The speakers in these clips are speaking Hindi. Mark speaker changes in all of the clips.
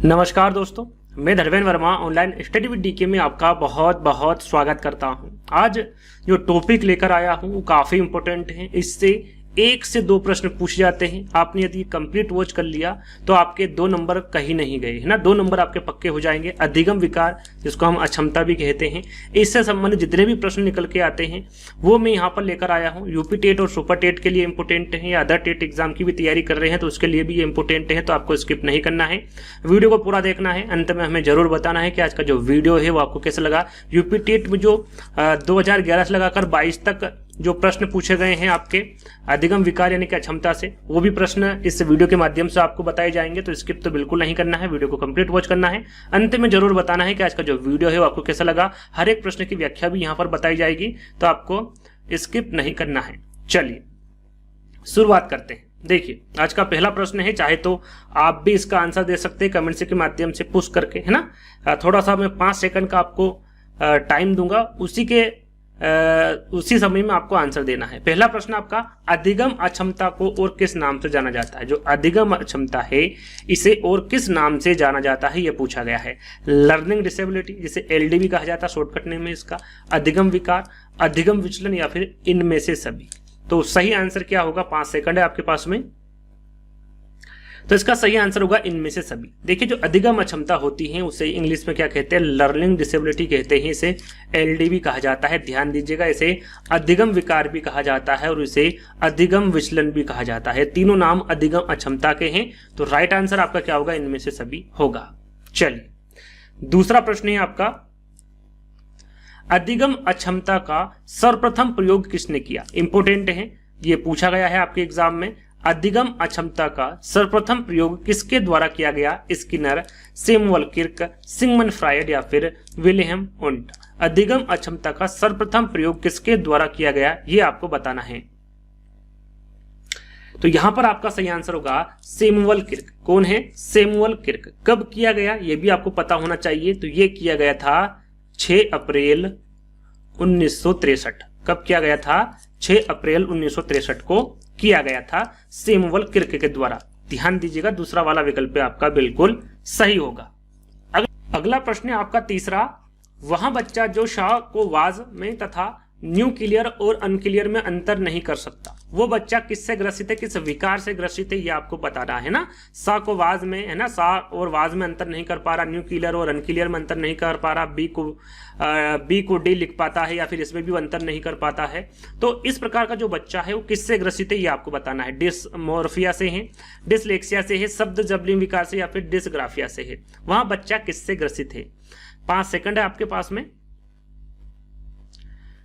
Speaker 1: नमस्कार दोस्तों, मैं Dharmendra Verma online study with DK में आपका बहुत बहुत स्वागत करता हूं। आज जो टॉपिक लेकर आया हूं वो काफ़ी इंपॉर्टेंट है। इससे 1 से 2 प्रश्न पूछे जाते हैं। आपने यदि कंप्लीट वॉच कर लिया तो आपके 2 नंबर कहीं नहीं गए, है ना। 2 नंबर आपके पक्के हो जाएंगे। अधिगम विकार, जिसको हम अक्षमता भी कहते हैं, इससे संबंधित जितने भी प्रश्न निकल के आते हैं वो मैं यहाँ पर लेकर आया हूँ। यूपी टेट और सुपर टेट के लिए इंपॉर्टेंट है, या अदर टेट एग्जाम की भी तैयारी कर रहे हैं तो उसके लिए भी ये इंपॉर्टेंट है। तो आपको स्किप नहीं करना है, वीडियो को पूरा देखना है। अंत में हमें जरूर बताना है कि आज का जो वीडियो है वो आपको कैसा लगा। यूपी टेट में जो 2011 से लगाकर 22 तक जो प्रश्न पूछे गए हैं आपके अधिगम विकार यानी कि अक्षमता से, वो भी प्रश्न इस वीडियो के माध्यम से आपको बताए जाएंगे। तो स्किप तो बिल्कुल नहीं करना है, वीडियो को कंप्लीट वॉच करना है। अंत में जरूर बताना है कि आज का जो वीडियो है वो आपको कैसा लगा। हर एक प्रश्न की व्याख्या भी यहाँ पर बताई जाएगी, तो आपको स्किप नहीं करना है। चलिए शुरुआत करते हैं। देखिए, आज का पहला प्रश्न है। चाहे तो आप भी इसका आंसर दे सकते हैं कमेंट के माध्यम से पुश करके, है ना। थोड़ा सा मैं 5 सेकंड का आपको टाइम दूंगा, उसी समय में आपको आंसर देना है। पहला प्रश्न आपका, अधिगम अक्षमता को और किस नाम से जाना जाता है। जो अधिगम अक्षमता है इसे और किस नाम से जाना जाता है, यह पूछा गया है। लर्निंग डिसेबिलिटी, जिसे एलडीवी कहा जाता है शॉर्टकट नेम है इसका, अधिगम विकार, अधिगम विचलन, या फिर इनमें से सभी। तो सही आंसर क्या होगा? 5 सेकंड है आपके पास में, तो इसका सही आंसर होगा इनमें से सभी। देखिए, जो अधिगम अक्षमता होती है उसे इंग्लिश में क्या कहते हैं? लर्निंग डिसेबिलिटी कहते हैं। इसे एलडीवी कहा जाता है, ध्यान दीजिएगा। इसे अधिगम विकार भी कहा जाता है और इसे अधिगम विचलन भी कहा जाता है। तीनों नाम अधिगम अक्षमता के हैं। तो राइट आंसर आपका क्या होगा? इनमें से सभी होगा। चलिए, दूसरा प्रश्न है आपका, अधिगम अक्षमता का सर्वप्रथम प्रयोग किसने किया? इंपोर्टेंट है, ये पूछा गया है आपके एग्जाम में। अधिगम अक्षमता का सर्वप्रथम प्रयोग किसके द्वारा किया गया? Skinner, Samuel Kirk, Sigmund Freud, या फिर विलियम वुंट। अधिगम अक्षमता का सर्वप्रथम प्रयोग किसके द्वारा किया गया, ये आपको बताना है। तो यहां पर आपका सही आंसर होगा सैमुअल किर्क। कौन है? Samuel Kirk. कब किया गया ये भी आपको पता होना चाहिए। तो ये किया गया था 6 अप्रैल 1963। कब किया गया था? 6 अप्रैल 1963 को किया गया था सैमुअल किर्क के द्वारा। ध्यान दीजिएगा, दूसरा वाला विकल्प आपका बिल्कुल सही होगा। अगला प्रश्न है आपका तीसरा, वह बच्चा जो शाह को वाज में तथा न्यूक्लियर और अनक्लियर में अंतर नहीं कर सकता, वो बच्चा किससे ग्रसित है, किस विकार से ग्रसित है, ये आपको बताना है ना। सा को वाज में, है ना, सा और वाज में अंतर नहीं कर पा रहा, न्यूक्लियर और अनक्लियर में अंतर नहीं कर पा रहा, बी को डी लिख पाता है, या फिर इसमें भी अंतर नहीं कर पाता है। तो इस प्रकार का जो बच्चा है वो किससे ग्रसित है, ये आपको बताना है। डिसमोर्फिया से है, डिसलेक्सिया से है, शब्द जबलिन विकार से, या फिर डिसग्राफिया से है। वहां बच्चा किससे ग्रसित है? 5 सेकंड है आपके पास में।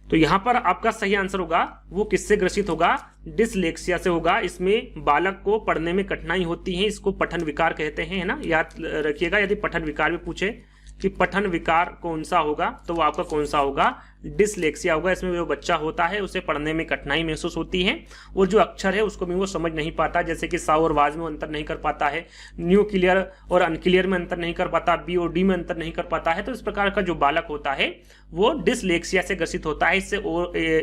Speaker 1: तो यहां पर आपका सही आंसर होगा, वो किससे ग्रसित होगा? डिसलेक्सिया से होगा। इसमें बालक को पढ़ने में कठिनाई होती है, इसको पठन विकार कहते हैं, है ना। याद रखिएगा, यदि पठन विकार भी पूछे कि पठन विकार कौन सा होगा, तो वो आपका कौन सा होगा? डिसलेक्सिया होगा। इसमें जो बच्चा होता है उसे पढ़ने में कठिनाई महसूस होती है और जो अक्षर है उसको भी वो समझ नहीं पाता, जैसे कि सा और वाज में अंतर नहीं कर पाता है, न्यूक्लियर और अनक्लियर में अंतर नहीं कर पाता, बी और डी में अंतर नहीं कर पाता है। तो इस प्रकार का जो बालक होता है वो डिसलेक्सिया से ग्रसित होता है।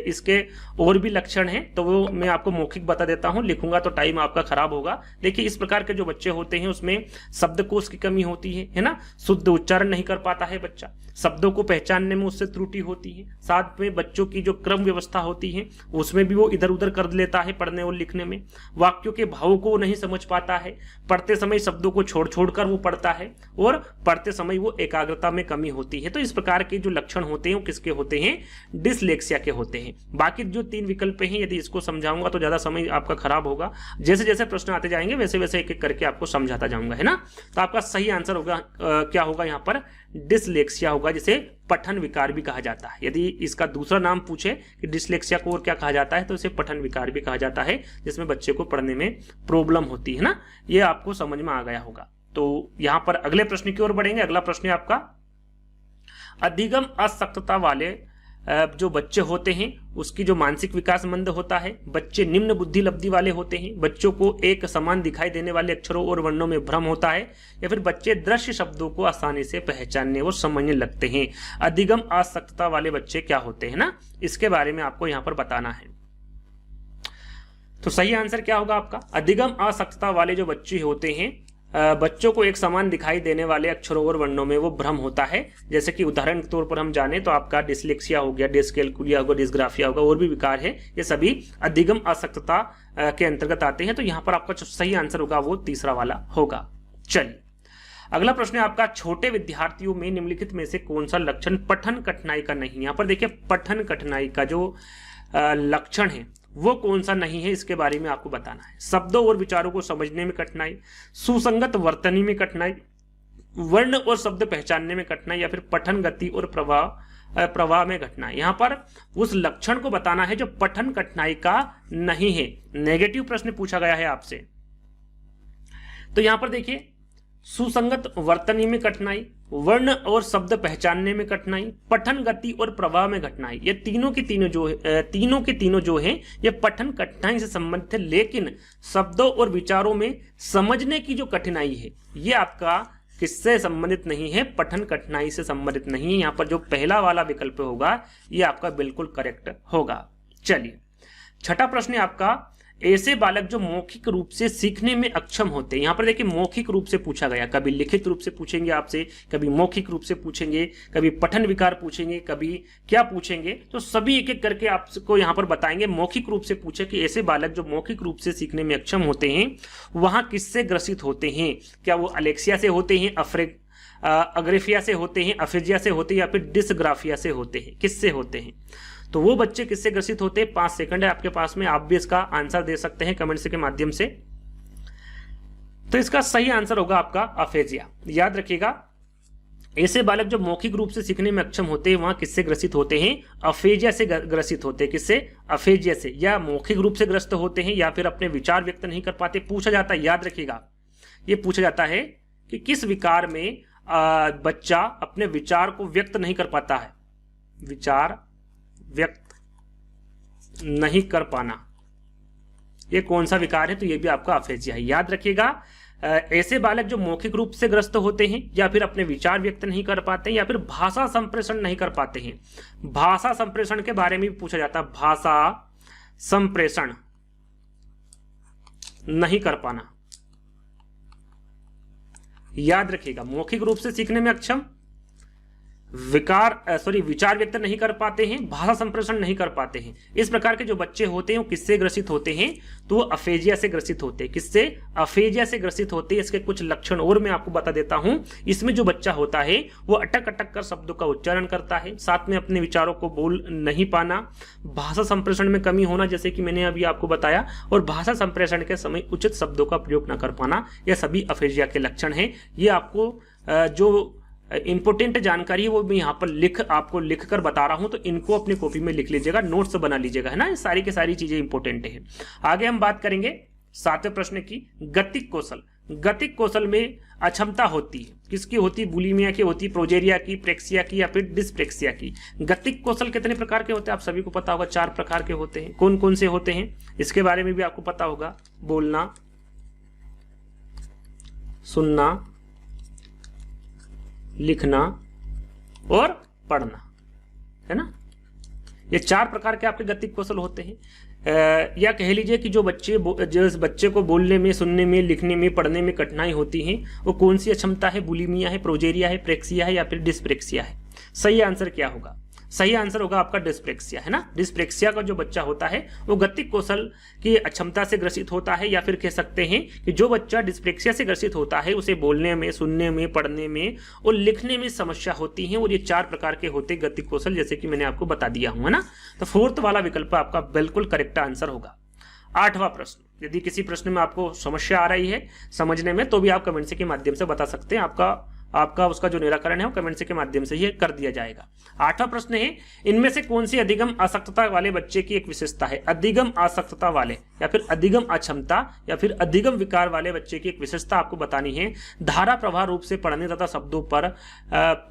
Speaker 1: इसके और भी लक्षण हैं, तो वो मैं आपको मौखिक बता देता हूं, लिखूंगा तो टाइम आपका खराब होगा। देखिए, इस प्रकार के जो बच्चे होते हैं उसमें शब्दकोश की कमी होती है ना, शुद्ध उच्चारण नहीं कर पाता है बच्चा, शब्दों को पहचानने में उससे त्रुटि होती है, साथ में बच्चों की जो क्रम व्यवस्था होती है उसमें भी वो इधर उधर कर लेता है पढ़ने और लिखने में, वाक्यों के भावों को वो नहीं समझ पाता है, पढ़ते समय शब्दों को छोड़ छोड़कर वो पढ़ता है और पढ़ते समय वो एकाग्रता में कमी होती है। तो इस प्रकार के जो लक्षण होते हैं वो किसके होते हैं? डिसलेक्सिया के होते हैं। बाकी जो 3 विकल्प हैं, यदि इसको समझाऊंगा तो ज्यादा समय आपका खराब होगा। जैसे जैसे प्रश्न आते जाएंगे वैसे वैसे एक एक करके आपको समझाता जाऊंगा, है ना। तो आपका सही आंसर होगा क्या होगा यहाँ पर? डिसलेक्सिया होगा, जिसे पठन विकार भी कहा जाता है। यदि इसका दूसरा नाम पूछे कि डिसलेक्सिया को और क्या कहा जाता है, तो इसे पठन विकार भी कहा जाता है, जिसमें बच्चे को पढ़ने में प्रॉब्लम होती है ना। ये आपको समझ में आ गया होगा। तो यहां पर अगले प्रश्न की ओर बढ़ेंगे। अगला प्रश्न है आपका, अधिगम अशक्तता वाले जो बच्चे होते हैं उसकी जो मानसिक विकास मंद होता है, बच्चे निम्न बुद्धि लब्धि वाले होते हैं, बच्चों को एक समान दिखाई देने वाले अक्षरों और वर्णों में भ्रम होता है, या फिर बच्चे दृश्य शब्दों को आसानी से पहचानने और समझने लगते हैं। अधिगम अशक्तता वाले बच्चे क्या होते हैं ना, इसके बारे में आपको यहां पर बताना है। तो सही आंसर क्या होगा आपका? अधिगम अशक्तता वाले जो बच्चे होते हैं बच्चों को एक समान दिखाई देने वाले अक्षरों और वर्णों में वो भ्रम होता है। जैसे कि उदाहरण के तौर पर हम जाने तो आपका डिसलेक्सिया हो गया, डिसकैलकुलिया होगा, डिसग्राफिया होगा, और भी विकार है, ये सभी अधिगम असक्तता के अंतर्गत आते हैं। तो यहाँ पर आपका जो सही आंसर होगा वो तीसरा वाला होगा। चलिए अगला प्रश्न है आपका, छोटे विद्यार्थियों में निम्नलिखित में से कौन सा लक्षण पठन कठिनाई का नहीं। यहाँ पर देखिए पठन कठिनाई का जो लक्षण है वो कौन सा नहीं है, इसके बारे में आपको बताना है। शब्दों और विचारों को समझने में कठिनाई, सुसंगत वर्तनी में कठिनाई, वर्ण और शब्द पहचानने में कठिनाई, या फिर पठन गति और प्रवाह में कठिनाई। यहां पर उस लक्षण को बताना है जो पठन कठिनाई का नहीं है। नेगेटिव प्रश्न पूछा गया है आपसे। तो यहां पर देखिए सुसंगत वर्तनी में कठिनाई, वर्ण और शब्द पहचानने में कठिनाई, पठन गति और प्रवाह में कठिनाई, ये तीनों के तीनों जो हैं ये पठन कठिनाई से संबंधित है। लेकिन शब्दों और विचारों में समझने की जो कठिनाई है ये आपका किससे संबंधित नहीं है, पठन कठिनाई से संबंधित नहीं है। यहाँ पर जो पहला वाला विकल्प होगा ये आपका बिल्कुल करेक्ट होगा। चलिए छठा प्रश्न है आपका, ऐसे बालक जो मौखिक रूप से सीखने में अक्षम होते हैं। यहां पर देखिए मौखिक रूप से पूछा गया, कभी लिखित रूप से पूछेंगे आपसे, कभी मौखिक रूप से पूछेंगे, कभी पठन विकार पूछेंगे, कभी क्या पूछेंगे, तो सभी एक एक करके आपको यहां पर बताएंगे। मौखिक रूप से पूछे कि ऐसे बालक जो मौखिक रूप से सीखने में अक्षम होते हैं वहां किससे ग्रसित होते हैं, क्या वो अलेक्सिया से होते हैं, अग्रेफिया से होते हैं, अफेजिया से होते हैं, या फिर डिसग्राफिया से होते हैं, किससे होते हैं। तो वो बच्चे किससे ग्रसित होते हैं, 5 सेकंड है आपके पास में, आप भी इसका आंसर दे सकते हैं कमेंट्स के माध्यम से। तो इसका सही आंसर होगा आपका अफेजिया। याद रखिएगा ऐसे बालक जो मौखिक रूप से सीखने में अक्षम होते हैं वहां किससे ग्रसित होते हैं, अफेजिया से ग्रसित होते हैं। किससे, अफेजिया से। या मौखिक रूप से ग्रस्त होते हैं या फिर अपने विचार व्यक्त नहीं कर पाते। पूछा जाता है, याद रखिएगा ये पूछा जाता है कि किस विकार में बच्चा अपने विचार को व्यक्त नहीं कर पाता है, विचार व्यक्त नहीं कर पाना, ये कौन सा विकार है, तो ये भी आपका अफेजिया है। याद रखिएगा ऐसे बालक जो मौखिक रूप से ग्रस्त होते हैं या फिर अपने विचार व्यक्त नहीं कर पाते या फिर भाषा संप्रेषण नहीं कर पाते हैं। भाषा संप्रेषण के बारे में भी पूछा जाता है, भाषा संप्रेषण नहीं कर पाना। याद रखिएगा मौखिक रूप से सीखने में अक्षम, विचार व्यक्त नहीं कर पाते हैं, भाषा संप्रेषण नहीं कर पाते हैं। इस प्रकार के जो बच्चे होते हैं वो किससे ग्रसित होते हैं, तो वो अफेजिया से ग्रसित होते हैं। किससे, अफेजिया से ग्रसित होते हैं। इसके कुछ लक्षण और मैं आपको बता देता हूं। इसमें जो बच्चा होता है वो अटक अटक कर शब्दों का उच्चारण करता है, साथ में अपने विचारों को बोल नहीं पाना, भाषा संप्रेषण में कमी होना जैसे कि मैंने अभी आपको बताया, और भाषा संप्रेषण के समय उचित शब्दों का प्रयोग न कर पाना, यह सभी अफेजिया के लक्षण हैं। ये आपको जो इंपोर्टेंट जानकारी है वो मैं यहाँ पर आपको लिख कर बता रहा हूं, तो इनको अपनी कॉपी में लिख लीजिएगा, नोट्स बना लीजिएगा, है ना। ये सारी की सारी चीजें इंपोर्टेंट है। आगे हम बात करेंगे 7वें प्रश्न की, गतिक कौशल। गतिक कौशल में अक्षमता होती है, किसकी होती है, बुलिमिया की होती है, प्रोजेरिया की, प्रेक्सिया की, या फिर डिस्प्रेक्सिया की। गतिक कौशल कितने प्रकार के होते हैं आप सभी को पता होगा, 4 प्रकार के होते हैं। कौन कौन से होते हैं इसके बारे में भी आपको पता होगा, बोलना, सुनना, लिखना और पढ़ना, है ना। ये 4 प्रकार के आपके गतिक कौशल होते हैं। या कह लीजिए कि जो बच्चे को बोलने में, सुनने में, लिखने में, पढ़ने में कठिनाई होती है वो कौन सी अक्षमता है, बुलिमिया है, प्रोजेरिया है, प्रेक्सिया है, या फिर डिस्प्रेक्सिया है। सही आंसर क्या होगा, सही आंसर होगा आपका डिस्प्रेक्सिया, है ना। डिस्प्रेक्सिया का जो बच्चा होता है वो गतिक कौशल की अक्षमता से ग्रसित होता है, या फिर कह सकते हैं कि जो बच्चा डिस्प्रेक्सिया से ग्रसित होता है उसे बोलने में, सुनने में, पढ़ने में और लिखने में समस्या होती है। और ये 4 प्रकार के होते हैं गतिक कौशल, जैसे कि मैंने आपको बता दिया हूं, है ना। तो 4th वाला विकल्प आपका बिल्कुल करेक्ट आंसर होगा। 8वां प्रश्न, यदि किसी प्रश्न में आपको समस्या आ रही है समझने में तो भी आप कमेंट के माध्यम से बता सकते हैं। आपका उसका जो निराकरण है वो कमेंट के माध्यम से ही कर दिया जाएगा। 8वां प्रश्न है, इनमें से कौन सी अधिगम आसक्तता वाले बच्चे की एक विशेषता है। अधिगम आसक्तता वाले या फिर अधिगम अक्षमता या फिर अधिगम विकार वाले बच्चे की एक विशेषता आपको बतानी है। धारा प्रवाह रूप से पढ़ने तथा शब्दों पर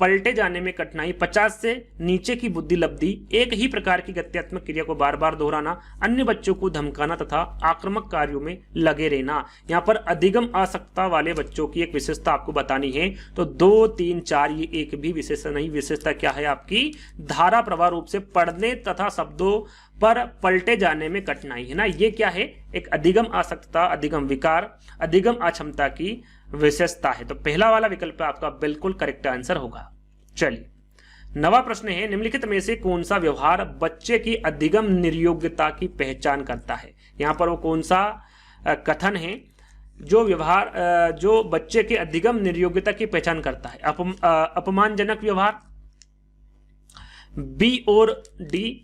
Speaker 1: पलटे जाने में कठिनाई, 50 से नीचे की बुद्धि लब्धि, एक ही प्रकार की गत्यात्मक क्रिया को बार बार दोहराना, अन्य बच्चों को धमकाना तथा आक्रामक कार्यों में लगे रहना। यहाँ पर अधिगम आसक्तता वाले बच्चों की एक विशेषता आपको बतानी है। तो 2, 3, 4 ये एक भी विशेषता नहीं। विशेषता क्या है आपकी, धारा प्रवाह रूप से पढ़ने तथा शब्दों पर पलटे जाने में कठिनाई, है ना। ये क्या है, एक अधिगम आसक्तता, अधिगम विकार, अधिगम अक्षमता की विशेषता है। तो पहला वाला विकल्प आपका बिल्कुल करेक्ट आंसर होगा। चलिए, नवा प्रश्न है, निम्नलिखित में से कौन सा व्यवहार बच्चे की अधिगम निर्योग्यता की पहचान करता है। यहां पर वो कौन सा कथन है जो व्यवहार जो बच्चे के अधिगम निर्योग्यता की पहचान करता है। अपमानजनक व्यवहार, बी और डी,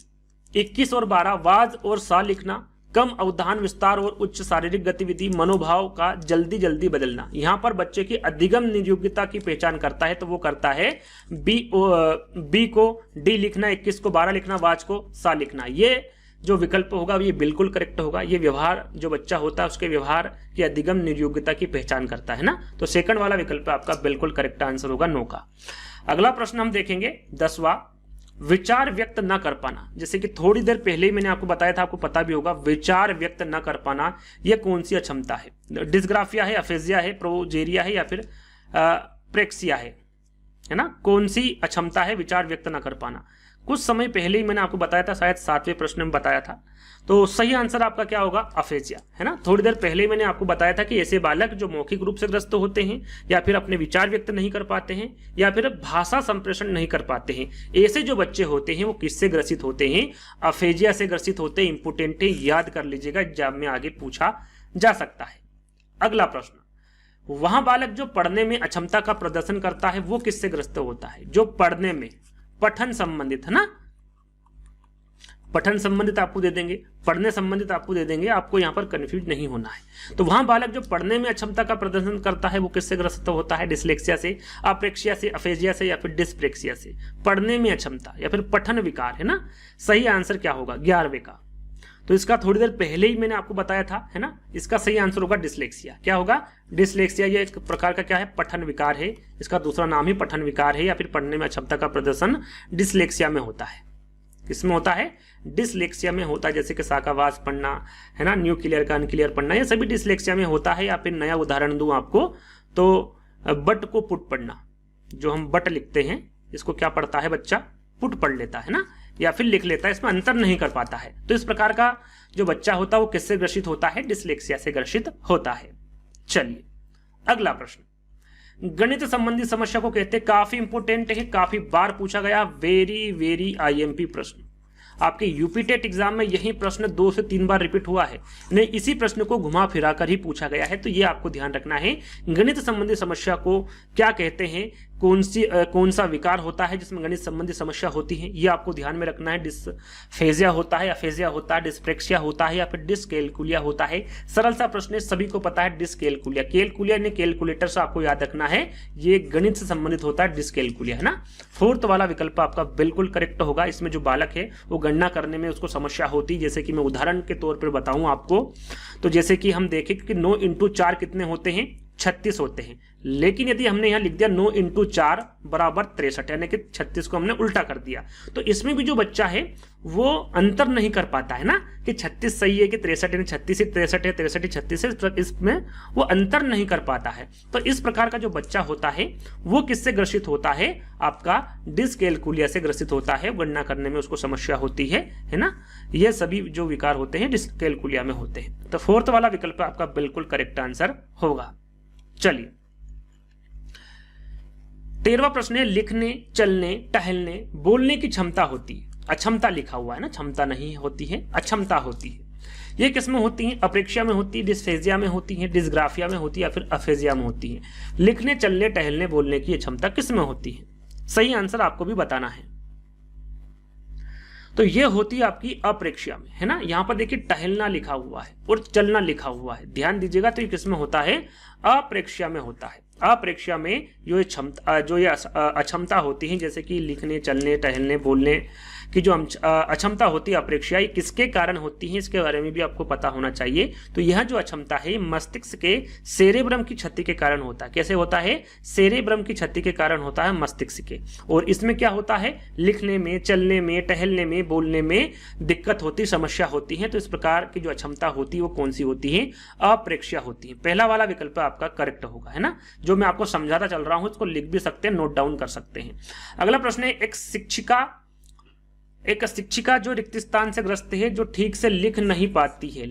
Speaker 1: 21 और 12, वाज और सा लिखना, कम अवधान विस्तार और उच्च शारीरिक गतिविधि, मनोभाव का जल्दी जल्दी बदलना। यहां पर बच्चे की अधिगम निर्योग्यता की पहचान करता है तो वो करता है बी को डी लिखना, 21 को 12 लिखना, वाज को सा लिखना। ये जो विकल्प होगा ये बिल्कुल करेक्ट होगा। ये व्यवहार जो बच्चा होता है उसके व्यवहार की अधिगम निर्योग्यता की पहचान करता है ना। तो सेकंड वाला विकल्प आपका बिल्कुल करेक्ट आंसर होगा, नो का। अगला प्रश्न हम देखेंगे 10वां, विचार व्यक्त न कर पाना। जैसे कि थोड़ी देर पहले ही मैंने आपको बताया था, आपको पता भी होगा, विचार व्यक्त न कर पाना यह कौन सी अक्षमता है। डिस्ग्राफिया है, अफेजिया है, प्रोजेरिया है या फिर प्रेक्सिया है ना। कौन सी अक्षमता है विचार व्यक्त न कर पाना। कुछ समय पहले ही मैंने आपको बताया था, शायद 7वें प्रश्न में बताया था। तो सही आंसर आपका क्या होगा, अफेजिया है ना। थोड़ी देर पहले मैंने आपको बताया था कि ऐसे बालक जो मौखिक रूप से ग्रस्त होते हैं या फिर अपने विचार व्यक्त नहीं कर पाते हैं या फिर भाषा संप्रेषण नहीं कर पाते हैं, ऐसे जो बच्चे होते हैं वो किससे ग्रसित होते हैं, अफेजिया से ग्रसित होते हैं। इंपोर्टेंट है, याद कर लीजिएगा, एग्जाम में आगे पूछा जा सकता है। अगला प्रश्न, वहां बालक जो पढ़ने में अक्षमता का प्रदर्शन करता है वो किससे ग्रस्त होता है। जो पढ़ने में, पठन संबंधित है ना, पठन संबंधित आपको दे देंगे, पढ़ने संबंधित आपको दे देंगे, आपको यहां पर कंफ्यूज नहीं होना है। तो वहां बालक जो पढ़ने में अक्षमता का प्रदर्शन करता है वो किससे ग्रस्त होता है, डिसलेक्सिया से, अप्रेक्सिया से, अफेजिया से या फिर डिस्प्रेक्सिया से। पढ़ने में अक्षमता या फिर पठन विकार है ना। सही आंसर क्या होगा, 11वें का। तो इसका थोड़ी देर पहले ही मैंने आपको बताया था है ना। इसका सही आंसर होगा डिसलेक्सिया। क्या होगा, डिसलेक्सिया। ये एक प्रकार का क्या है, पठन विकार है। इसका दूसरा नाम ही पठन विकार है या फिर पढ़ने में अक्षमता का प्रदर्शन डिसलेक्सिया में होता है। किसमें होता है, डिसलेक्सिया में होता है। जैसे कि साकावास पढ़ना है ना, न्यू क्लियर का अनक्लियर पढ़ना, ये सभी डिसलेक्सिया में होता है। या फिर नया उदाहरण दूं आपको तो बट को पुट पढ़ना, जो हम बट लिखते हैं इसको क्या पढ़ता है बच्चा, पुट पढ़ लेता है ना, या फिर लिख लेता है, इसमें अंतर नहीं कर पाता है। तो इस प्रकार का जो बच्चा होता है वो किससे ग्रसित होता है, डिसलेक्सिया से ग्रसित होता है। चलिए, अगला प्रश्न, गणित संबंधी समस्या को कहते हैं, काफी इंपोर्टेंट है, काफी बार पूछा गया, वेरी आईएमपी प्रश्न। आपके यूपी टेट एग्जाम में यही प्रश्न 2 से 3 बार रिपीट हुआ है, नहीं इसी प्रश्न को घुमा फिरा कर ही पूछा गया है। तो ये आपको ध्यान रखना है, गणित संबंधी समस्या को क्या कहते हैं, कौन सा विकार होता है जिसमें गणित संबंधी समस्या होती है, ये आपको ध्यान में रखना है। डिस्फेजिया होता है, अफेजिया होता है, डिस्प्रेक्सिया होता है या फिर डिसकैल्कुलिया होता है। सरल सा प्रश्न है, सभी को पता है, डिसकैल्कुलिया। कैलकुलिया ने कैलकुलेटर से आपको याद रखना है, ये गणित से संबंधित होता है, डिसकैल्कुलिया है ना। 4th वाला विकल्प आपका बिल्कुल करेक्ट होगा। इसमें जो बालक है वो गणना करने में उसको समस्या होती है। जैसे कि मैं उदाहरण के तौर पर बताऊं आपको, तो जैसे कि हम देखें कि 9 × 4 कितने होते हैं, 36 होते हैं। लेकिन यदि हमने यहां लिख दिया 9 × 4 = 63, यानी कि 36 को हमने उल्टा कर दिया, तो इसमें भी जो बच्चा है वो अंतर नहीं कर पाता है ना, कि 36 सही है कि 63 है, 36 ही 63 है, 63 ही 36 है, इसमें वो अंतर नहीं कर पाता है। तो इस प्रकार का जो बच्चा होता है वो किससे ग्रसित होता है, आपका डिसकैल्कुलिया से ग्रसित होता है। गणना करने में उसको समस्या होती है ना। ये सभी जो विकार होते हैं डिसकैल्कुलिया में होते हैं। तो 4th वाला विकल्प आपका बिल्कुल करेक्ट आंसर होगा। चलिए, 13वां प्रश्न है, लिखने, चलने, टहलने, बोलने की क्षमता होती है। अक्षमता लिखा हुआ है ना, क्षमता नहीं होती है, अक्षमता होती है। ये किस में होती है, अप्रेक्सिया में होती है, डिस्फेजिया में होती है, डिस्ग्राफिया में होती है या फिर अफेजिया में होती है। लिखने, चलने, टहलने, बोलने की क्षमता किस में होती है, सही आंसर आपको भी बताना है। तो ये होती है आपकी अप्रेक्सिया में, है ना। यहां पर देखिए टहलना लिखा हुआ है और चलना लिखा हुआ है, ध्यान दीजिएगा। तो ये किसमें होता है, अप्रेक्सिया में होता है। अप्रेक्सिया में जो ये अक्षमता होती है, जैसे कि लिखने, चलने, टहलने, बोलने की जो अक्षमता होती है अप्रेक्सिया, किसके कारण होती है इसके बारे में भी आपको पता होना चाहिए। तो यह जो अक्षमता है मस्तिष्क के सेरेब्रम की क्षति के कारण होता है। कैसे होता है, सेरेब्रम की क्षति के कारण होता है मस्तिष्क के। और इसमें क्या होता है, लिखने में, चलने में, टहलने में, बोलने में दिक्कत होती, समस्या होती है। तो इस प्रकार की जो अक्षमता होती है वो कौन सी होती है, अप्रेक्सिया होती है। पहला वाला विकल्प आपका करेक्ट होगा, है ना। जो मैं आपको समझाता चल रहा हूं इसको लिख भी सकते हैं, नोट डाउन कर सकते हैं। अगला प्रश्न है, एक शिक्षिका जो रिक्त स्थान से ग्रस्त है, जो ठीक से लिख नहीं पाती है,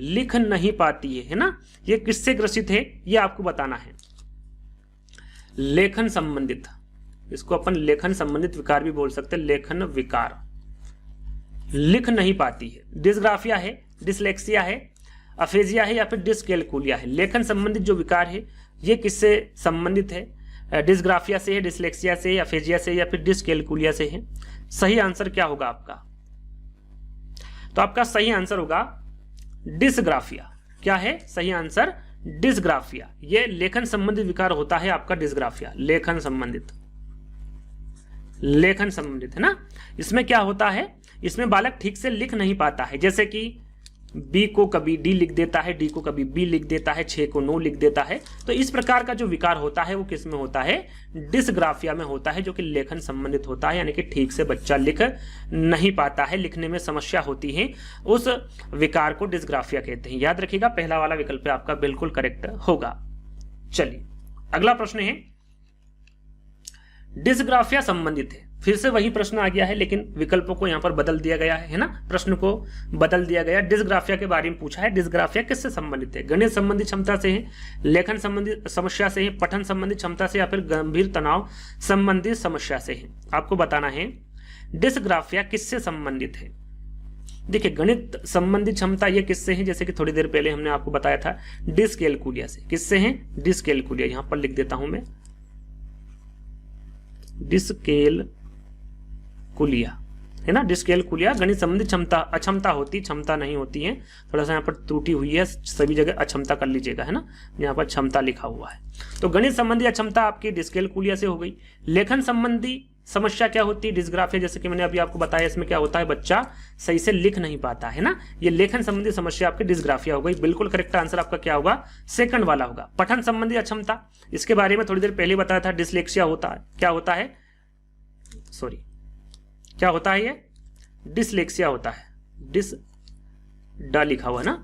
Speaker 1: है ना। ये किससे ग्रसित है ये आपको बताना है। लेखन संबंधित, इसको अपन लेखन संबंधित विकार भी बोल सकते हैं, लेखन विकार, लिख नहीं पाती है। डिस्ग्राफिया है, डिसलेक्सिया है, अफेजिया है या फिर डिसकैलकुलिया है। लेखन संबंधित जो विकार है ये किससे संबंधित है? डिस्ग्राफिया से है, डिसलेक्सिया से, अफेजिया से या फिर डिसकैलकुलिया से है। सही आंसर क्या होगा आपका? तो आपका सही आंसर होगा डिसग्राफिया। क्या है सही आंसर? डिसग्राफिया। ये लेखन संबंधित विकार होता है आपका डिसग्राफिया, लेखन संबंधित, लेखन संबंधित है ना। इसमें क्या होता है, इसमें बालक ठीक से लिख नहीं पाता है, जैसे कि बी को कभी डी लिख देता है, डी को कभी बी लिख देता है, 6 को 9 लिख देता है। तो इस प्रकार का जो विकार होता है वो किस में होता है? डिसग्राफिया में होता है, जो कि लेखन संबंधित होता है, यानी कि ठीक से बच्चा लिख नहीं पाता है, लिखने में समस्या होती है, उस विकार को डिसग्राफिया कहते हैं। याद रखिएगा, पहला वाला विकल्प आपका बिल्कुल करेक्ट होगा। चलिए अगला प्रश्न है, डिसग्राफिया संबंधित है, फिर से वही प्रश्न आ गया है लेकिन विकल्पों को यहां पर बदल दिया गया है ना, प्रश्न को बदल दिया गया। डिसग्राफिया के बारे में पूछा है, डिसग्राफिया किससे संबंधित है? गणित संबंधी क्षमता से है, लेखन संबंधी समस्या से है, पठन संबंधी क्षमता से या फिर गंभीर तनाव संबंधी समस्या से है। आपको बताना है डिसग्राफिया किससे संबंधित है। देखिए गणित संबंधी क्षमता ये किससे है, जैसे कि थोड़ी देर पहले हमने आपको बताया था डिसकैलकुलिया से। किससे है? डिसकैलकुलिया, यहां पर लिख देता हूं मैं, डिसकैलकुलिया है ना। डिसकैलकुलिया गणित संबंधी क्षमता, अक्षमता होती, क्षमता नहीं होती है, थोड़ा सा यहाँ पर त्रुटि हुई है, सभी जगह अक्षमता कर लीजिएगा है ना, यहाँ पर क्षमता लिखा हुआ है। तो गणित संबंधी अक्षमता आपकी डिसकैलकुलिया से हो गई। लेखन संबंधी समस्या क्या होती है? डिसग्राफिया, जैसे कि मैंने अभी आपको बताया, इसमें क्या होता है, बच्चा सही से लिख नहीं पाता है ना। ये लेखन संबंधी समस्या आपकी डिसग्राफिया हो गई। बिल्कुल करेक्ट आंसर आपका क्या होगा? सेकंड वाला होगा। पठन संबंधी अक्षमता, इसके बारे में थोड़ी देर पहले बताया था, डिसलेक्सिया होता है। क्या होता है? सॉरी, क्या होता है? ये डिसलेक्सिया होता है, डिस डा लिखा हुआ ना।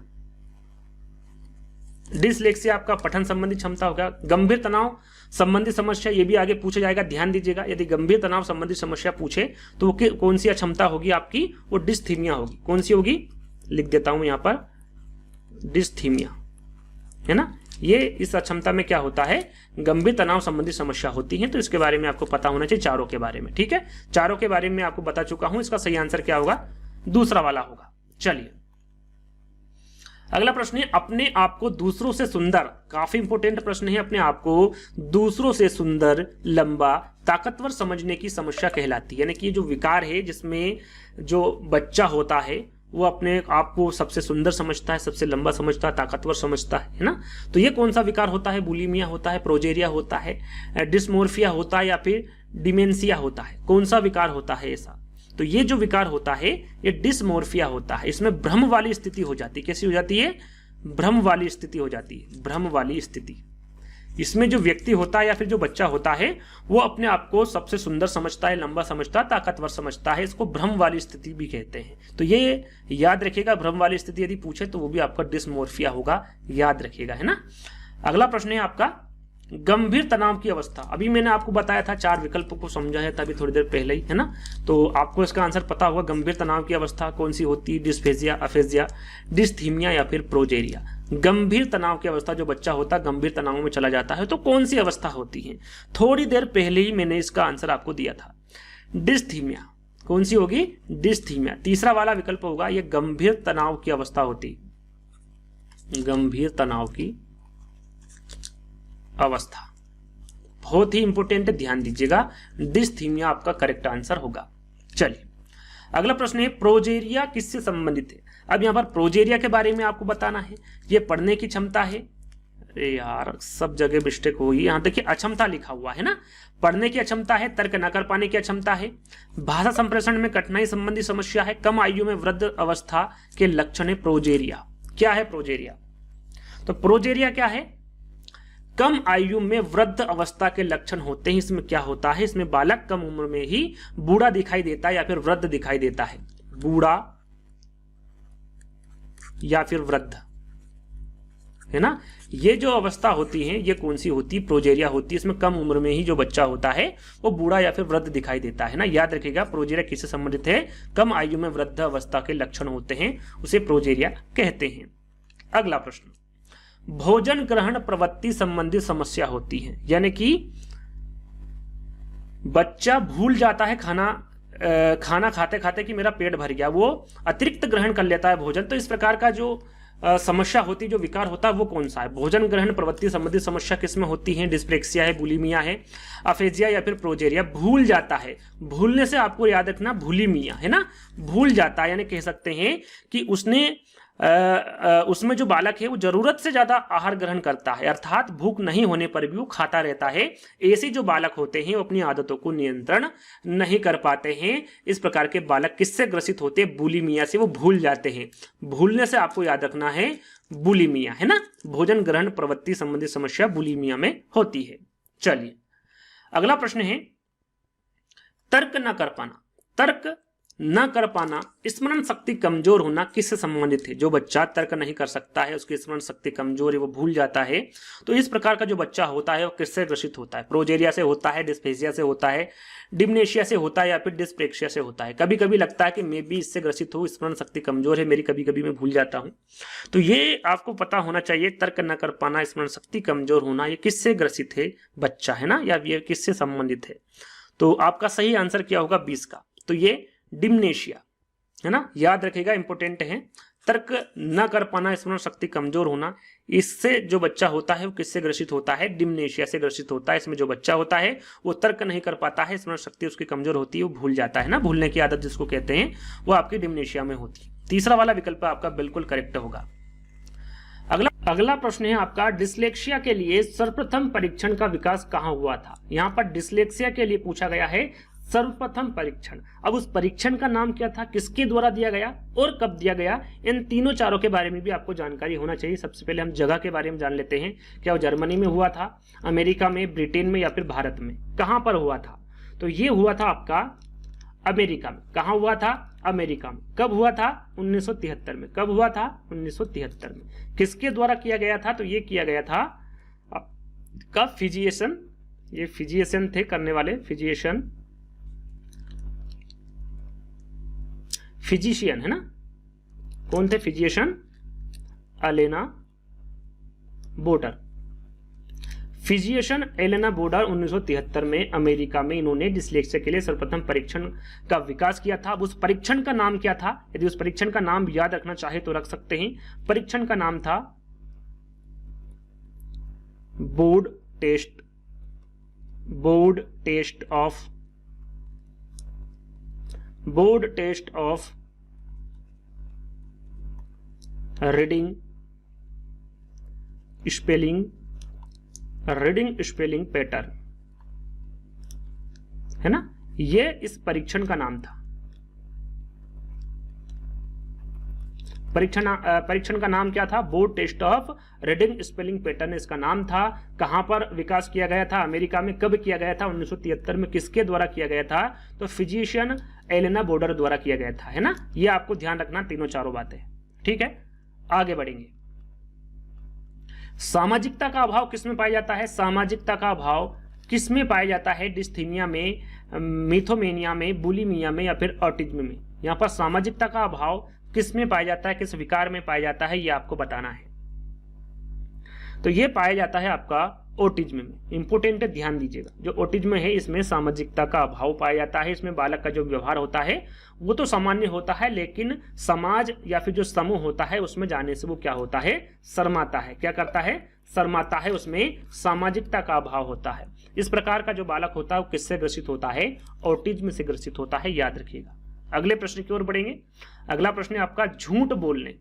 Speaker 1: डिसलेक्सिया आपका पठन संबंधी क्षमता होगा। गंभीर तनाव संबंधी समस्या, ये भी आगे पूछा जाएगा, ध्यान दीजिएगा। यदि गंभीर तनाव संबंधी समस्या पूछे तो वो कौन सी अक्षमता होगी आपकी? वो डिस्थीमिया होगी। कौन सी होगी? लिख देता हूं यहां पर, डिस्थीमिया है ना। ये इस अक्षमता में क्या होता है? गंभीर तनाव संबंधी समस्या होती है। तो इसके बारे में आपको पता होना चाहिए, चारों के बारे में। ठीक है, चारों के बारे में आपको बता चुका हूं। इसका सही आंसर क्या होगा? दूसरा वाला होगा। चलिए अगला प्रश्न है, अपने आप को दूसरों से सुंदर, काफी इंपोर्टेंट प्रश्न है, अपने आप को दूसरों से सुंदर, लंबा, ताकतवर समझने की समस्या कहलाती है। यानी कि जो विकार है जिसमें जो बच्चा होता है वो अपने आप को सबसे सुंदर समझता है, सबसे लंबा समझता है, ताकतवर समझता है ना। तो ये कौन सा विकार होता है? बुलिमिया होता है, प्रोजेरिया होता है, डिस्मोर्फिया होता है या फिर डिमेंशिया होता है? कौन सा विकार होता है ऐसा? तो ये जो विकार होता है ये डिस्मोर्फिया होता है। इसमें भ्रम वाली स्थिति हो जाती है। कैसी हो जाती है? भ्रम वाली स्थिति हो जाती है, भ्रम वाली स्थिति। इसमें जो व्यक्ति होता है या फिर जो बच्चा होता है वो अपने आप को सबसे सुंदर समझता है, लंबा समझता है, ताकतवर समझता है। इसको भ्रम वाली स्थिति भी कहते हैं। तो ये याद रखिएगा, भ्रम वाली स्थिति यदि पूछे तो वो भी आपका डिस्मोर्फिया होगा, याद रखिएगा है ना। अगला प्रश्न है आपका, गंभीर तनाव की अवस्था। अभी मैंने आपको बताया था, 4 विकल्पों को समझाया था अभी थोड़ी देर पहले ही है ना। तो आपको इसका आंसर पता होगा, गंभीर तनाव की अवस्था कौन सी होती है? डिस्फेजिया, अफेजिया, डिस्थीमिया या फिर प्रोजेरिया। गंभीर तनाव की अवस्था, जो बच्चा होता है गंभीर तनाव में चला जाता है, तो कौन सी अवस्था होती है? थोड़ी देर पहले ही मैंने इसका आंसर आपको दिया था, डिस्थीमिया। कौन सी होगी? डिस्थीमिया। तीसरा वाला विकल्प होगा, यह गंभीर तनाव की अवस्था होती, गंभीर तनाव की अवस्था। बहुत ही इंपोर्टेंट है, ध्यान दीजिएगा, डिस्थीमिया आपका करेक्ट आंसर होगा। चलिए अगला प्रश्न है, प्रोजेरिया किससे संबंधित है? अब यहां पर प्रोजेरिया के बारे में आपको बताना है। ये पढ़ने की क्षमता है, अरे यार सब जगह मिस्टेक होगी, यहां देखिए अक्षमता लिखा हुआ है ना। पढ़ने की अक्षमता है, तर्क न कर पाने की अक्षमता है, भाषा संप्रेषण में कठिनाई संबंधी समस्या है, कम आयु में वृद्ध अवस्था के लक्षण है प्रोजेरिया। क्या है प्रोजेरिया? तो प्रोजेरिया क्या है? कम आयु में वृद्ध अवस्था के लक्षण होते हैं। इसमें क्या होता है? इसमें बालक कम उम्र में ही बूढ़ा दिखाई देता है या फिर वृद्ध दिखाई देता है, बूढ़ा या फिर वृद्ध है ना। ये जो अवस्था होती है ये कौन सी होती है? प्रोजेरिया होती है। इसमें कम उम्र में ही जो बच्चा होता है वो बूढ़ा या फिर वृद्ध दिखाई देता है ना। याद रखिएगा, प्रोजेरिया किससे संबंधित है? कम आयु में वृद्ध अवस्था के लक्षण होते हैं, उसे प्रोजेरिया कहते हैं। अगला प्रश्न, भोजन ग्रहण प्रवृत्ति संबंधी समस्या होती है, यानी कि बच्चा भूल जाता है खाना खाते खाते कि मेरा पेट भर गया, वो अतिरिक्त ग्रहण कर लेता है भोजन। तो इस प्रकार का जो समस्या होती है, जो विकार होता है, वो कौन सा है? भोजन ग्रहण प्रवृत्ति संबंधित समस्या किसमें होती है? डिस्लेक्सिया है, बुलिमिया है, अफेजिया या फिर प्रोजेरिया। भूल जाता है, भूलने से आपको याद रखना बुलिमिया है ना, भूल जाता है, यानी कह सकते हैं कि उसमें जो बालक है वो जरूरत से ज्यादा आहार ग्रहण करता है, अर्थात भूख नहीं होने पर भी वो खाता रहता है। ऐसे जो बालक होते हैं वो अपनी आदतों को नियंत्रण नहीं कर पाते हैं। इस प्रकार के बालक किससे ग्रसित होते हैं? बुलिमिया से, वो भूल जाते हैं। भूलने से आपको याद रखना है बुलिमिया है ना, भोजन ग्रहण प्रवृत्ति संबंधी समस्या बुलिमिया में होती है। चलिए अगला प्रश्न है, तर्क न कर पाना। तर्क न कर पाना, स्मरण शक्ति कमजोर होना किससे संबंधित है? जो बच्चा तर्क नहीं कर सकता है, उसकी स्मरण शक्ति कमजोर है, वो भूल जाता है, तो इस प्रकार का जो बच्चा होता है वो किससे ग्रसित होता है? प्रोजेरिया से होता है, डिस्फेजिया से होता है, डिम्नेशिया से होता है या फिर डिस्प्रेक्सिया से होता है? कभी कभी लगता है कि मैं भी इससे ग्रसित हूँ, स्मरण शक्ति कमजोर है मेरी, कभी कभी मैं भूल जाता हूँ। तो ये आपको पता होना चाहिए, तर्क न कर पाना, स्मरण शक्ति कमजोर होना, ये किससे ग्रसित है बच्चा है ना, या ये किससे संबंधित है? तो आपका सही आंसर क्या होगा 20 का? तो ये डिम्नेशिया है ना, याद रखिएगा, इंपोर्टेंट है। तर्क न कर पाना, स्मरण शक्ति कमजोर होना, इससे जो बच्चा होता है वो किससे ग्रसित होता है? डिम्नेशिया से ग्रसित होता है। इसमें जो बच्चा होता है वो तर्क नहीं कर पाता है, स्मरण शक्ति उसकी कमजोर होती है, वो भूल जाता है ना, भूलने की आदत जिसको कहते हैं, वो आपकी डिम्नेशिया में होती है। तीसरा वाला विकल्प आपका बिल्कुल करेक्ट होगा। अगला प्रश्न है आपका, डिस्लेक्सिया के लिए सर्वप्रथम परीक्षण का विकास कहां हुआ था? यहां पर डिस्लेक्सिया के लिए पूछा गया है सर्वप्रथम परीक्षण। अब उस परीक्षण का नाम क्या था, किसके द्वारा दिया गया और कब दिया गया, इन तीनों चारों के बारे में भी आपको जानकारी होना चाहिए। सबसे पहले हम जगह के बारे में जान लेते हैं, क्या वो जर्मनी में हुआ था, अमेरिका में, ब्रिटेन में या फिर भारत में? कहां पर हुआ था? तो ये हुआ था आपका अमेरिका में। कहां हुआ था? अमेरिका में। कब हुआ था? 1973 में। कब हुआ था? 1973 में। किसके द्वारा किया गया था? तो ये किया गया था का फिजिशियन, ये फिजिशियन थे करने वाले, फिजिशियन है ना, कौन थे? Physician Elena border. Physician Elena border 1973 में अमेरिका में इन्होंने डिस्लेक्सिया के लिए सर्वप्रथम परीक्षण का विकास किया था। अब उस परीक्षण का नाम क्या था? यदि उस परीक्षण का नाम याद रखना चाहे तो रख सकते हैं। परीक्षण का नाम था board test of reading spelling pattern है ना, ये इस परीक्षण का नाम था। परीक्षण का नाम क्या था? Board test of reading spelling pattern इसका नाम था। कहां पर विकास किया गया था? अमेरिका में। कब किया गया था? 1973 में। किसके द्वारा किया गया था? तो फिजिशियन एलेना बोडर द्वारा किया गया था है ना। ये आपको ध्यान रखना, तीनों चारों बातें। ठीक है, आगे बढ़ेंगे। सामाजिकता का अभाव किसमें पाया जाता है? सामाजिकता का अभाव किसमें पाया जाता है? डिस्थीमिया में, मिथोमेनिया में, बुलिमिया में या फिर ऑटिज्म में? यहां पर सामाजिकता का अभाव किसमें पाया जाता है, किस विकार में पाया जाता है, ये आपको बताना है। तो ये पाया जाता है आपका ऑटिज्म में। इंपोर्टेंट है, ध्यान दीजिएगा। जो ऑटिज्म है इसमें सामाजिकता का अभाव पाया जाता है। इसमें बालक का जो व्यवहार होता है वो तो सामान्य होता है, लेकिन समाज या फिर जो समूह होता है उसमें जाने से वो क्या होता है? शर्माता है। क्या करता है? शर्माता है। उसमें सामाजिकता का अभाव होता है। इस प्रकार का जो बालक होता है वो किससे ग्रसित होता है? ऑटिज्म से ग्रसित होता है, याद रखिएगा। अगले प्रश्न की ओर बढ़ेंगे। अगला प्रश्न है आपका, झूठ बोलने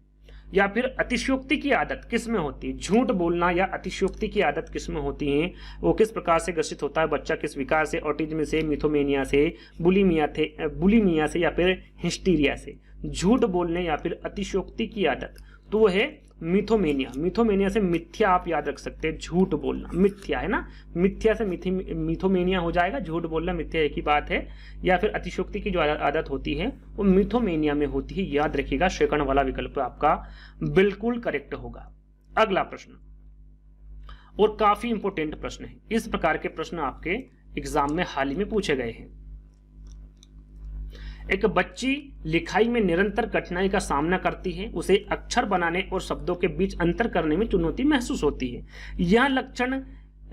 Speaker 1: या फिर अतिशयोक्ति की आदत किसमें होती है? झूठ बोलना या अतिशयोक्ति की आदत किसमें होती है? वो किस प्रकार से ग्रसित होता है बच्चा? किस विकार से? ऑटिज्म से, मिथोमेनिया से, बुलिमिया से या फिर हिस्टीरिया से? झूठ बोलने या फिर अतिशयोक्ति की आदत, तो वो है मिथोमेनिया। मिथोमेनिया से मिथ्या आप याद रख सकते हैं, झूठ बोलना मिथ्या है ना, मिथ्या से मिथोमेनिया हो जाएगा। झूठ बोलना मिथ्या एक ही बात है। या फिर अतिशयोक्ति की जो आदत होती है वो मिथोमेनिया में होती है, याद रखिएगा। सेकंड वाला विकल्प आपका बिल्कुल करेक्ट होगा। अगला प्रश्न, और काफी इंपोर्टेंट प्रश्न है। इस प्रकार के प्रश्न आपके एग्जाम में हाल ही में पूछे गए हैं। एक बच्ची लिखाई में निरंतर कठिनाई का सामना करती है। उसे अक्षर बनाने और शब्दों के बीच अंतर करने में चुनौती महसूस होती है। यह लक्षण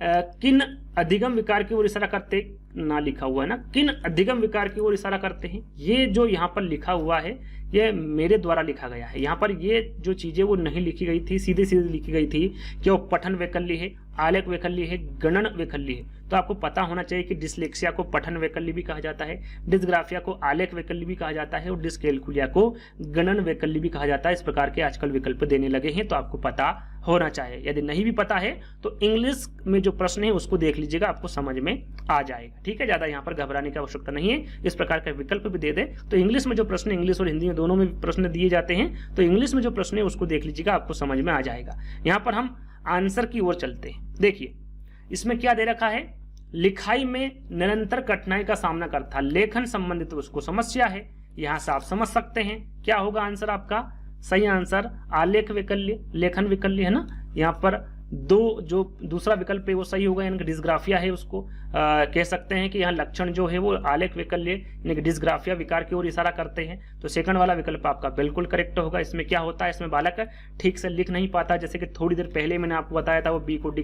Speaker 1: किन अधिगम विकार की ओर इशारा करते, ना लिखा हुआ है ना, किन अधिगम विकार की ओर इशारा करते हैं। ये जो यहाँ पर लिखा हुआ है ये मेरे द्वारा लिखा गया है। यहाँ पर ये जो चीजें वो नहीं लिखी गई थी, सीधे सीधे लिखी गई थी कि वो पठन वैकल्य है, आलेख वैकल्य है, गणन वैकल्य है। तो आपको पता होना चाहिए कि डिसलेक्सिया को पठन वैकल्य भी कहा जाता है, डिस्ग्राफिया को आलेख वैकल्य भी कहा जाता है और डिस्कैलकुलिया को गणन वैकल्य भी कहा जाता है। इस प्रकार के आजकल विकल्प देने लगे हैं, तो आपको पता होना चाहिए। यदि नहीं भी पता है तो इंग्लिश में जो प्रश्न है उसको देख लीजिएगा, आपको समझ में आ जाएगा। ठीक है, ज्यादा यहाँ पर घबराने की आवश्यकता नहीं है। इस प्रकार का विकल्प भी दे दे तो इंग्लिश में जो प्रश्न, इंग्लिश और हिंदी में दोनों में प्रश्न दिए जाते हैं, तो इंग्लिश में जो प्रश्न है उसको देख लीजिएगा, आपको समझ में आ जाएगा। यहाँ पर हम आंसर की ओर चलते हैं। देखिए इसमें क्या दे रखा है, लिखाई में निरंतर कठिनाई का सामना करता, लेखन संबंधित उसको समस्या है। यहां से आप समझ सकते हैं क्या होगा आंसर आपका। सही आंसर आलेख वैकल्य, लेखन वैकल्य है ना। यहाँ पर दो जो दूसरा विकल्प है वो सही होगा, यानी कि डिस्ग्राफिया है उसको कह सकते हैं कि यहाँ लक्षण जो है वो आलेख वैकल्य यानी कि डिस्ग्राफिया विकार की ओर इशारा करते हैं। तो सेकंड वाला विकल्प आपका बिल्कुल करेक्ट होगा। इसमें क्या होता है, इसमें बालक ठीक से लिख नहीं पाता, जैसे कि थोड़ी देर पहले मैंने आपको बताया था, वो बी को डी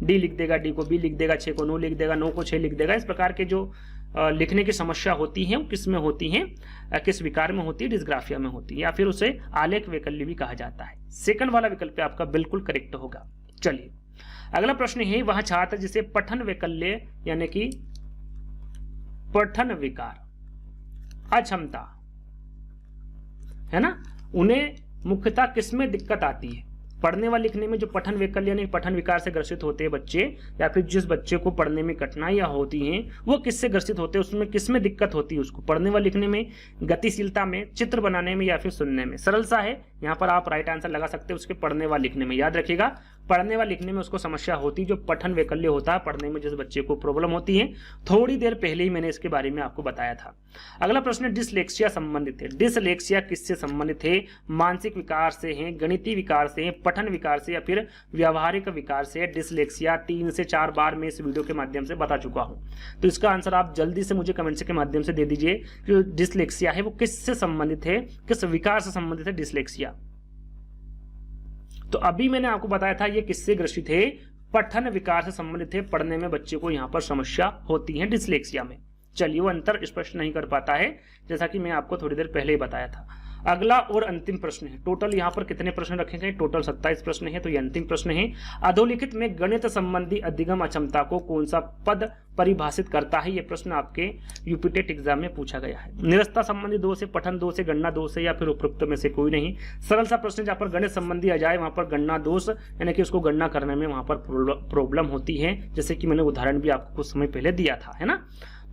Speaker 1: लिख देगा, डी को बी लिख देगा, 6 को 9 लिख देगा, 9 को 6 लिख देगा। इस प्रकार के जो लिखने की समस्या होती है वो किस में होती है, किस विकार में होती है, डिस्ग्राफिया में होती है, या फिर उसे आलेख वैकल्य भी कहा जाता है। सेकंड वाला विकल्प आपका बिल्कुल करेक्ट होगा। चलिए अगला प्रश्न है, वह छात्र जिसे पठन वैकल्य यानी कि पठन विकार अक्षमता है ना, उन्हें मुख्यतः किसमें दिक्कत आती है। पढ़ने व लिखने में जो पठन वैकल्य यानी पठन विकार से ग्रसित होते हैं बच्चे, या फिर जिस बच्चे को पढ़ने में कठिनाइयां होती हैं वो किससे ग्रसित होते हैं, उसमें किसमें दिक्कत होती है उसको, पढ़ने व लिखने में, गतिशीलता में, चित्र बनाने में, या फिर सुनने में। सरल सा है, यहाँ पर आप राइट आंसर लगा सकते हैं उसके पढ़ने व लिखने में। याद रखिएगा पढ़ने व लिखने में उसको समस्या होती है, जो पठन वैकल्य होता है, पढ़ने में जिस बच्चे को प्रॉब्लम होती है। थोड़ी देर पहले ही मैंने इसके बारे में आपको बताया था। अगला प्रश्न डिसलेक्सिया संबंधित है। डिसलेक्सिया किससे संबंधित है, मानसिक विकार से है, गणितीय विकार से है, पठन विकार से, या फिर व्यावहारिक विकार से। डिसलेक्सिया 3 से 4 बार मैं इस वीडियो के माध्यम से बता चुका हूं, तो इसका आंसर आप जल्दी से मुझे कमेंट्स के माध्यम से दे दीजिए कि डिसलेक्सिया है वो किससे संबंधित है, किस विकार से संबंधित है डिसलेक्सिया। तो अभी मैंने आपको बताया था ये किससे ग्रसित है, पठन विकार से संबंधित है, पढ़ने में बच्चे को यहाँ पर समस्या होती है डिसलेक्सिया में। चलिए वो अंतर स्पष्ट नहीं कर पाता है, जैसा कि मैं आपको थोड़ी देर पहले ही बताया था। अगला और अंतिम प्रश्न है, टोटल यहाँ पर कितने प्रश्न रखे गए, टोटल 27 प्रश्न है, तो ये अंतिम प्रश्न है। अधोलिखित में गणित संबंधी अधिगम अक्षमता को कौन सा पद परिभाषित करता है, ये प्रश्न आपके यूपी टेट एग्जाम में पूछा गया है। निरस्ता संबंधी 2 से, पठन 2 से, गणना 2 से, या फिर उपरोक्त में से कोई नहीं। सरल सा प्रश्न, जहाँ पर गणित संबंधी आ जाए वहां पर गणना दोष यानी कि उसको गणना करने में वहां पर प्रॉब्लम होती है, जैसे कि मैंने उदाहरण भी आपको कुछ समय पहले दिया था, है ना।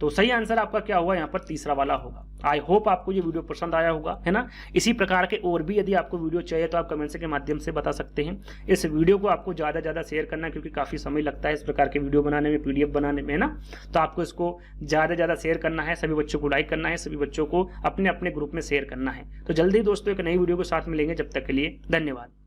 Speaker 1: तो सही आंसर आपका क्या होगा, यहाँ पर तीसरा वाला होगा। आई होप आपको ये वीडियो पसंद आया होगा, है ना। इसी प्रकार के और भी यदि आपको वीडियो चाहिए तो आप कमेंट्स के माध्यम से बता सकते हैं। इस वीडियो को आपको ज़्यादा से ज़्यादा शेयर करना है, क्योंकि काफ़ी समय लगता है इस प्रकार के वीडियो बनाने में, PDF बनाने में, है ना। तो आपको इसको ज़्यादा से ज़्यादा शेयर करना है, सभी बच्चों को लाइक करना है, सभी बच्चों को अपने अपने ग्रुप में शेयर करना है। तो जल्दी दोस्तों एक नई वीडियो के साथ मिलेंगे, जब तक के लिए धन्यवाद।